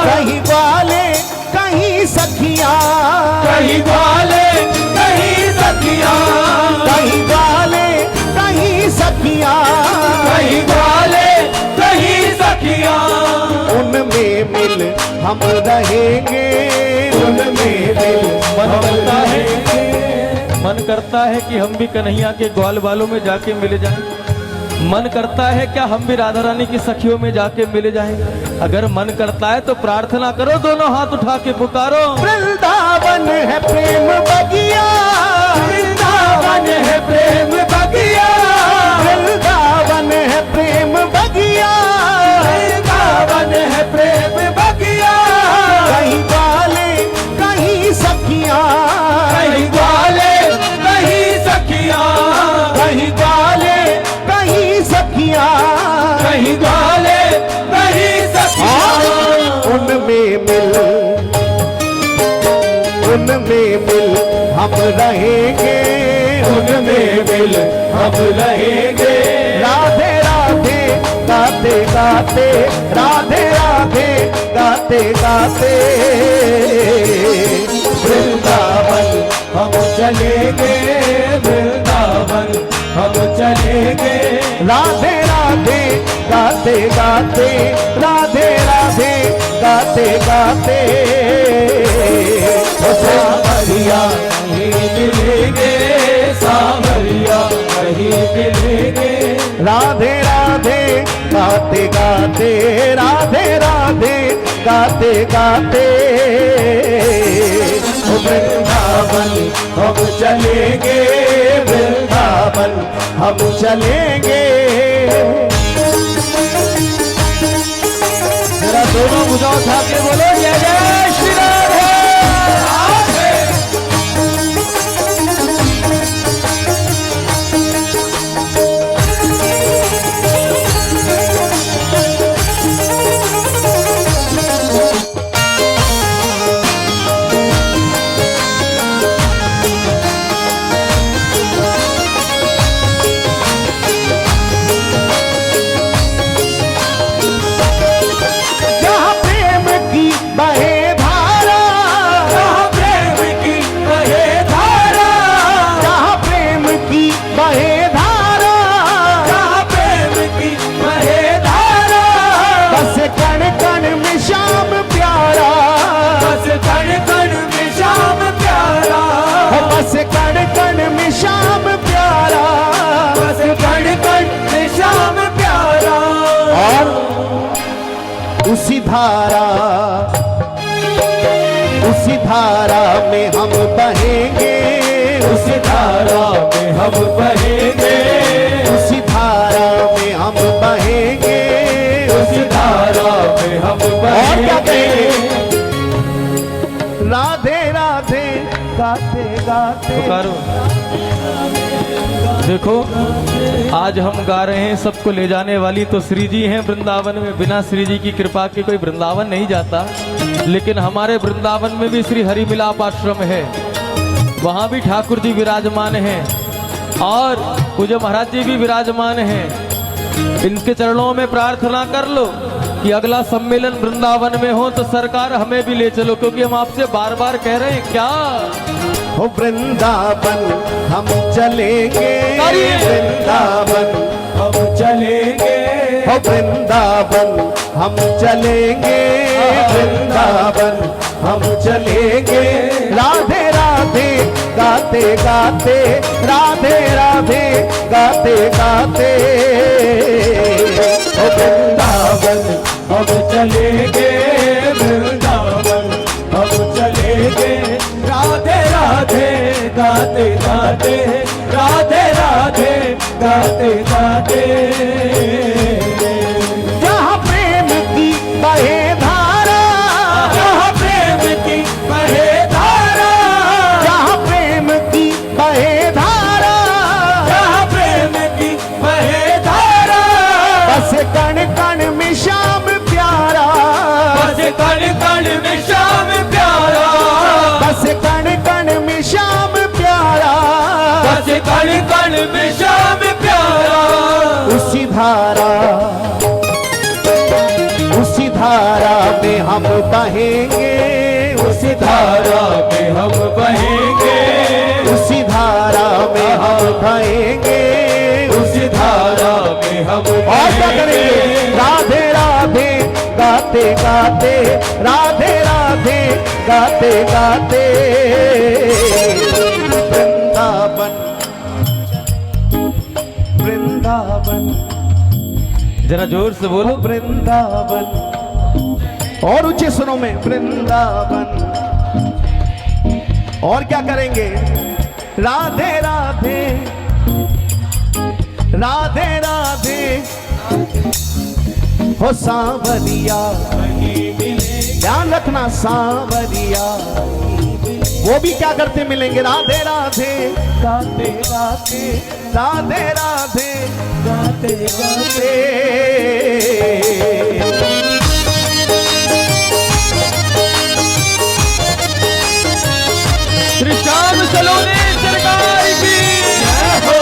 कहीं ग्वाले कहीं सखिया, कहीं ग्वाले कहीं सखिया, कहीं ग्वाले कहीं सखिया। उनमें मिल हम रहेंगे, उनमें मिल मन हम करता है, रहेंगे। मन करता है कि हम भी कन्हैया के ग्वाल बालों में जाके मिल जाएं। मन करता है क्या हम भी राधा रानी की सखियों में जाके मिल जाएं? अगर मन करता है तो प्रार्थना करो, दोनों हाथ उठा के पुकारो। वृंदावन है प्रेम बगिया, वृंदावन है प्रेम बगिया, वृंदावन है प्रेम बगिया, वृंदावन है प्रेम बगिया। कहीं ग्वाले कहीं सखिया, कहीं ग्वाले कहीं सखिया, कहीं ग्वाले कहीं सखिया, कहीं ग्वाले कहीं सखिया। उनमें मिल हम रहेंगे, उनमें मिल हम रहेंगे। राधे राधे गाते गाते, राधे राधे गाते गाते, वृंदावन हम चलेंगे, वृंदावन हम चलेंगे। राधे राधे राधे गाते गाते राधे राधे गाते गाते ओ सावरिया नहीं मिलेंगे, सावरिया नहीं मिलेंगे। राधे राधे गाते गाते राधे राधे गाते गाते ओ वृंदावन हम चलेंगे, वृंदावन हम चलेंगे। जरा दोनों भुजाओं उठा के बोलो जय जय श्री राधे। जहाँ प्रेम की बहे धारा, जहाँ प्रेम की बहे धारा, जहाँ प्रेम की बहे धारा, जहाँ प्रेम की बहे धारा, बस कण कण में श्याम प्यारा, बस कण कण में श्याम प्यारा, बस कण कण में श्याम प्यारा। बस कण कण में श्याम प्यारा। और उसी धारा में हम बहेंगे, उसी धारा में हम बहेंगे, उसी धारा में हम बहेंगे, उसी धारा में हम और क्या बहेंगे। राधे राधे गाते गाते। पुकारो। देखो आज हम गा रहे हैं, सबको ले जाने वाली तो श्री जी हैं वृंदावन में। बिना श्री जी की कृपा के कोई वृंदावन नहीं जाता, लेकिन हमारे वृंदावन में भी श्री हरि मिलाप आश्रम है, वहां भी ठाकुर जी विराजमान हैं और पूज्य महाराज जी भी विराजमान हैं। इनके चरणों में प्रार्थना कर लो कि अगला सम्मेलन वृंदावन में हो तो सरकार हमें भी ले चलो, क्योंकि हम आपसे बार बार कह रहे हैं क्या हो वृंदावन हम चलेंगे, वृंदावन हम चलेंगे, हो वृंदावन हम चलेंगे, वृंदावन हम चलेंगे। राधे राधे गाते गाते राधे राधे गाते गाते ओ वृंदावन हम चलेंगे, वृंदावन हम चलेंगे। राधे राधे गाते गाते, राधे राधे गाते गाते। जहाँ प्रेम की बहे धारा, जहाँ प्रेम की बहे धारा, जहाँ प्रेम की बहे धारा, जहाँ प्रेम की बहे धारा, बस कण कण में श्याम प्यारा, बस कण कण में श्याम प्यारा, बस कण कण में श्याम प्यारा। बस कण कण में श्याम प्यारा। उसी धारा में हम बहेंगे, उसी धारा में हम बहेंगे, उसी धारा में हम बहेंगे, उसी धारा में हम और क्या करेंगे? बहेंगे। राधे राधे गाते गाते राधे राधे गाते गाते वृंदावन वृंदावन जरा जोर से बोलो। वृंदावन और ऊंचे सुनो में वृंदावन। और क्या करेंगे? राधे राधे राधे राधे हो सांवरिया, ध्यान रखना सांवरिया, वो भी क्या करते मिलेंगे? राधे राधे गाते गाते राधे राधे गाते गाते। श्री श्याम सलोनी सरकार की जय हो।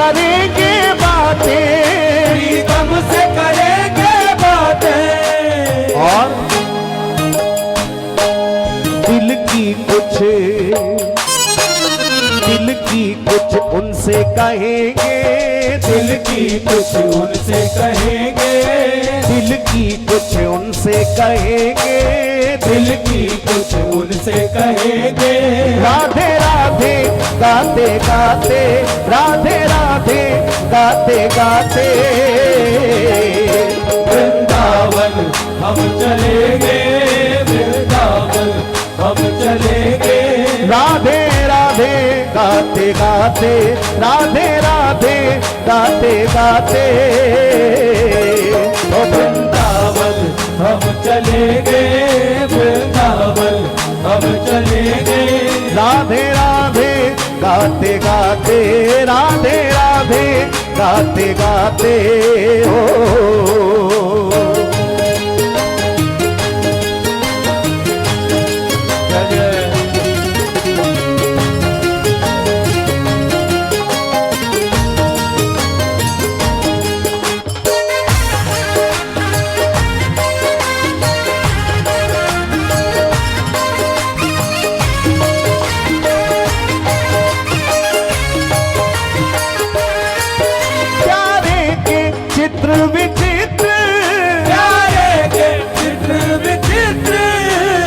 करेंगे बातें, प्रीतम से करेंगे बातें, और दिल की कुछ उनसे कहेंगे, दिल की कुछ उनसे कहेंगे, दिल की कुछ उनसे कहेंगे, दिल की कुछ उनसे कहेंगे। राधे राधे गाते गाते, राधे राधे गाते गाते, वृंदावन हम चलेंगे, वृंदावन हम चलेंगे। राधे राधे गाते गाते, राधे राधे गाते गाते, ओ वृंदावन हम चलेंगे, वृंदावन हम चलेंगे। राधे राधे गाते गाते, राधे राधे गाते गाते, ओ चित्र विचित्र, प्यारे के चित्र विचित्र,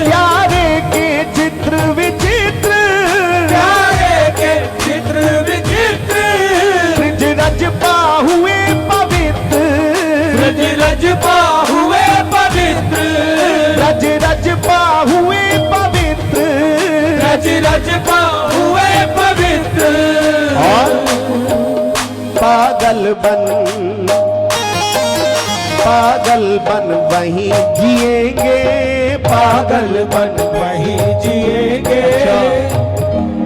प्यारे के चित्र विचित्र, प्यारे के चित्र विचित्र, ब्रज रज हुए पवित्र, ब्रज रज हुए पवित्र, ब्रज रज हुए पवित्र, ब्रज रज हुए पवित्र। और पागल बन वहीं जिएंगे, पागल बन वहीं जिएंगे।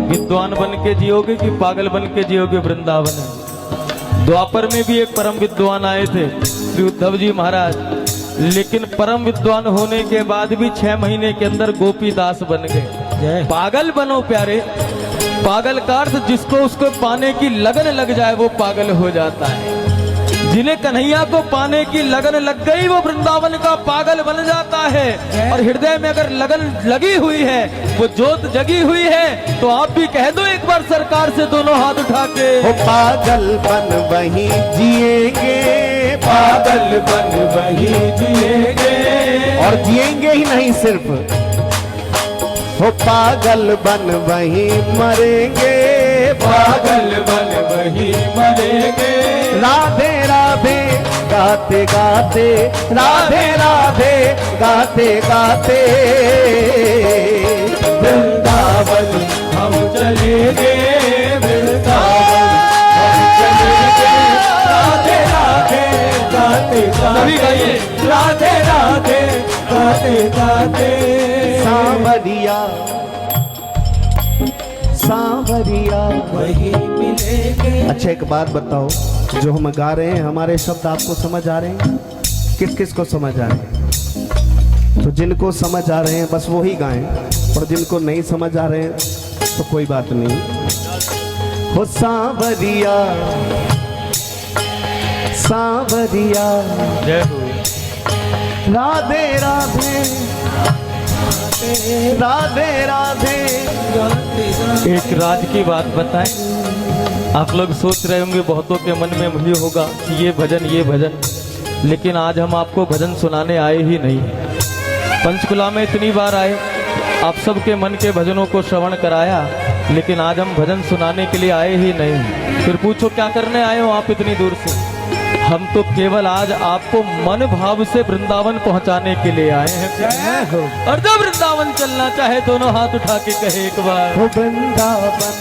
विद्वान बन के जियोगे कि पागल बन के जियोगे वृंदावन है। द्वापर में भी एक परम विद्वान आए थे श्री उद्धव जी महाराज, लेकिन परम विद्वान होने के बाद भी 6 महीने के अंदर गोपीदास बन गए। पागल बनो प्यारे, पागल का अर्थ जिसको उसको पाने की लगन लग जाए वो पागल हो जाता है। जिन्हें कन्हैया को पाने की लगन लग गई वो वृंदावन का पागल बन जाता है। और हृदय में अगर लगन लगी हुई है, वो जोत जगी हुई है, तो आप भी कह दो एक बार सरकार से दोनों हाथ उठा के, वो पागल बन वहीं जिएंगे, पागल बन वहीं जिएंगे। और जिएंगे ही नहीं सिर्फ, वो पागल बन वहीं मरेंगे, पागल बन वहीं मरेंगे। राधे राधे गाते गाते, राधे राधे गाते गाते, वृंदावन हम चलेंगे, वृंदावन हम चलेंगे। राधे राधे गाते गाते, राधे राधे गाते गाते। सांवरिया सांवरिया वहीं मिलेंगे। अच्छा एक बात बताओ, जो हम गा रहे हैं हमारे शब्द आपको समझ आ रहे हैं? किस किस को समझ आ रहे हैं? तो जिनको समझ आ रहे हैं बस वो ही गाएं, और जिनको नहीं समझ आ रहे हैं तो कोई बात नहीं। हो सांवरिया सांवरिया, जय हो। राधे राधे राधे राधे। एक राज की बात बताएं, आप लोग सोच रहे होंगे, बहुतों के मन में भी होगा कि ये भजन, लेकिन आज हम आपको भजन सुनाने आए ही नहीं। पंचकुला में इतनी बार आए, आप सबके मन के भजनों को श्रवण कराया, लेकिन आज हम भजन सुनाने के लिए आए ही नहीं। फिर पूछो क्या करने आए हो आप इतनी दूर से? हम तो केवल आज आपको मन भाव से वृंदावन पहुंचाने के लिए आए हैं। और जब वृंदावन चलना चाहे दोनों हाथ उठा के कहे एक बार, हो वृंदावन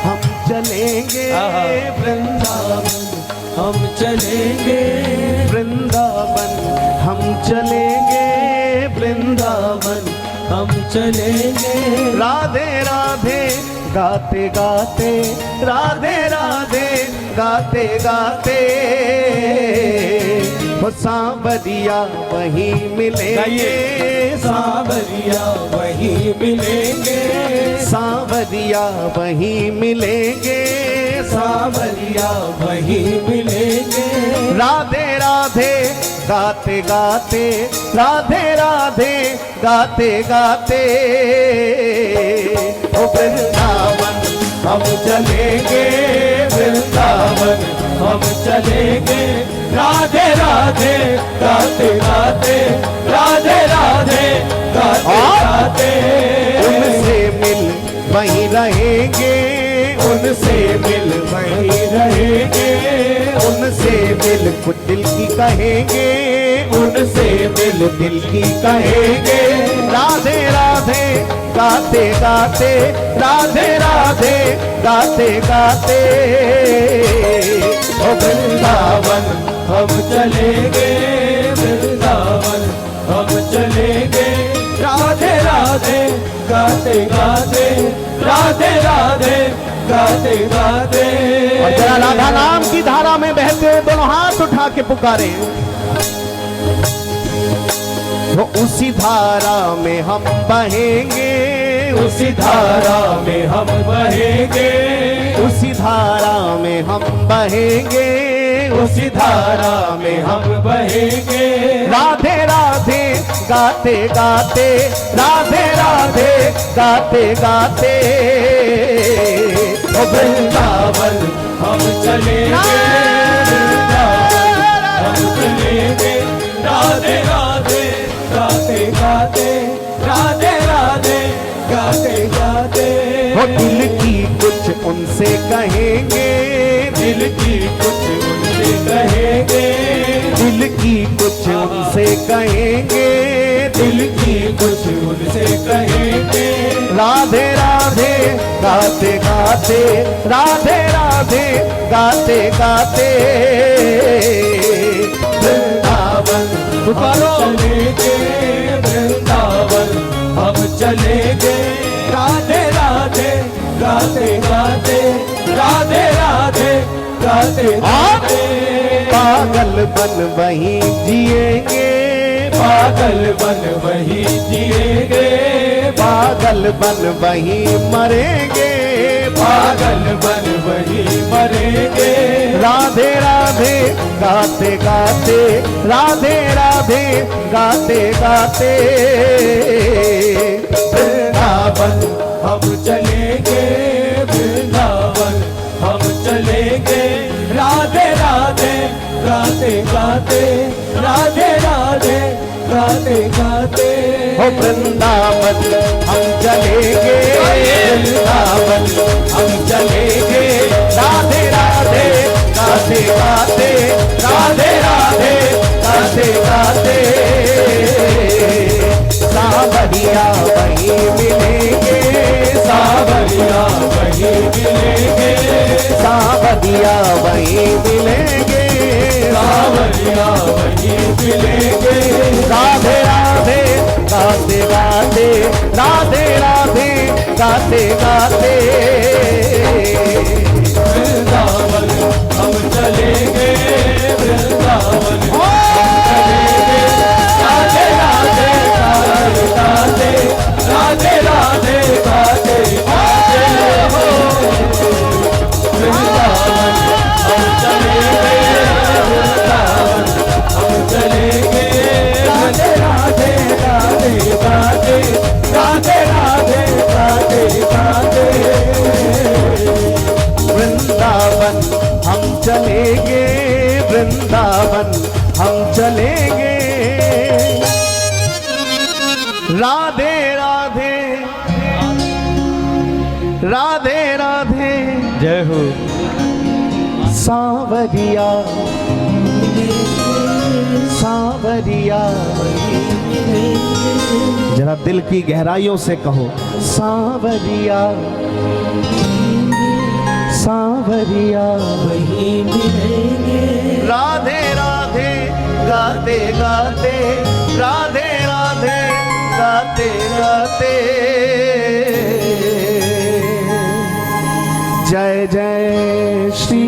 हम चलेंगे, वृंदावन हम चलेंगे, वृंदावन हम चलेंगे, वृंदावन हम चलेंगे। राधे राधे गाते गाते, राधे राधे गाते गाते, वो सांवरिया वहीं मिलेंगे, सांवरिया वहीं मिलेंगे, सांवरिया सांवरिया वहीं मिलेंगे, सांवरिया वहीं मिलेंगे। राधे राधे गाते गाते, राधे राधे गाते गाते, ओ वृंदावन हम चलेंगे, वृंदावन हम चलेंगे। राधे राधे गाते गाते, राधे राधे गाते गाते, उनसे मिल वहीं रहेंगे, उनसे मिल वहीं रहेंगे। उनसे मिल कुछ दिल की कहेंगे, उनसे मिल दिल की कहेंगे। राधे राधे गाते गाते, राधे राधे गाते गाते, ओ वृंदावन हम चलेंगे, वृंदावन हम चलेंगे। राधे राधे गाते गाते, राधे राधे गाते गाते। और जरा राधा नाम की धारा में बहते हुए दोनों हाथ उठा के पुकारे, वो उसी धारा में हम बहेंगे, उसी धारा में हम बहेंगे, उसी धारा में हम बहेंगे, उसी धारा में हम बहेंगे। राधे राधे गाते गाते, राधे राधे गाते गाते, ओ वृंदावन हम चलेंगे, वृंदावन हम चलेंगे। राधे राधे गाते गाते, राधे राधे गाते गाते, वो दिल की कुछ उनसे कहेंगे, दिल की कुछ उनसे कहेंगे, दिल की कुछ उनसे कहेंगे, दिल की कुछ उनसे कहेंगे। राधे राधे गाते गाते, राधे राधे गाते गाते, वृंदावन हम पुकारो। चलेंगे, वृंदावन हम चलेंगे। राधे राधे गाते गाते, राधे राधे गाते गाते, पागल बन वहीं जिएंगे, पागल बन वहीं जिएंगे, पागल बन वहीं मरेंगे, पागल बन वहीं मरेंगे। राधे राधे गाते गाते, राधे राधे गाते गाते, वृंदावन हम चलेंगे, वृंदावन हम चलेंगे। राधे राधे गाते गाते, राधे राधे गाते गाते, हो वृंदावन हम चलेंगे, वृंदावन हम चलेंगे। राधे राधे गाते गाते, राधे राधे गाते गाते, सांवरिया वहीं मिलेंगे, सांवरिया वहीं मिलेंगे, सांवरिया वहीं मिलेंगे, सांवरिया वहीं मिलेंगे। राधे राधे गाते गाते, राधे राधे गाते गाते, वृंदावन हम चलेंगे, वृंदावन हम चलेंगे। राधे राधे गाते गाते, राधे राधे गाते गाते, वृंदावन हम चलेंगे, वृंदावन हम चलेंगे। राधे राधे गाते गाते, राधे राधे गाते गाते, वृंदावन हम चलेंगे, वृंदावन हम चलेंगे। राधे राधे, राधे राधे, जय हो। सांवरिया सांवरिया, जरा दिल की गहराइयों से कहो, सांवरिया सांवरिया वहीं मिलेंगे। राधे राधे गाते गाते, राधे राधे गाते गाते, जय जय श्री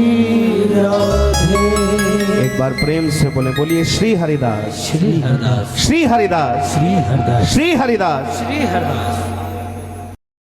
राधे। एक बार प्रेम से बोले, बोलिए श्री हरिदास, श्री हरदास, श्री हरिदास, श्री हरदास, श्री हरिदास। श्री हरदास।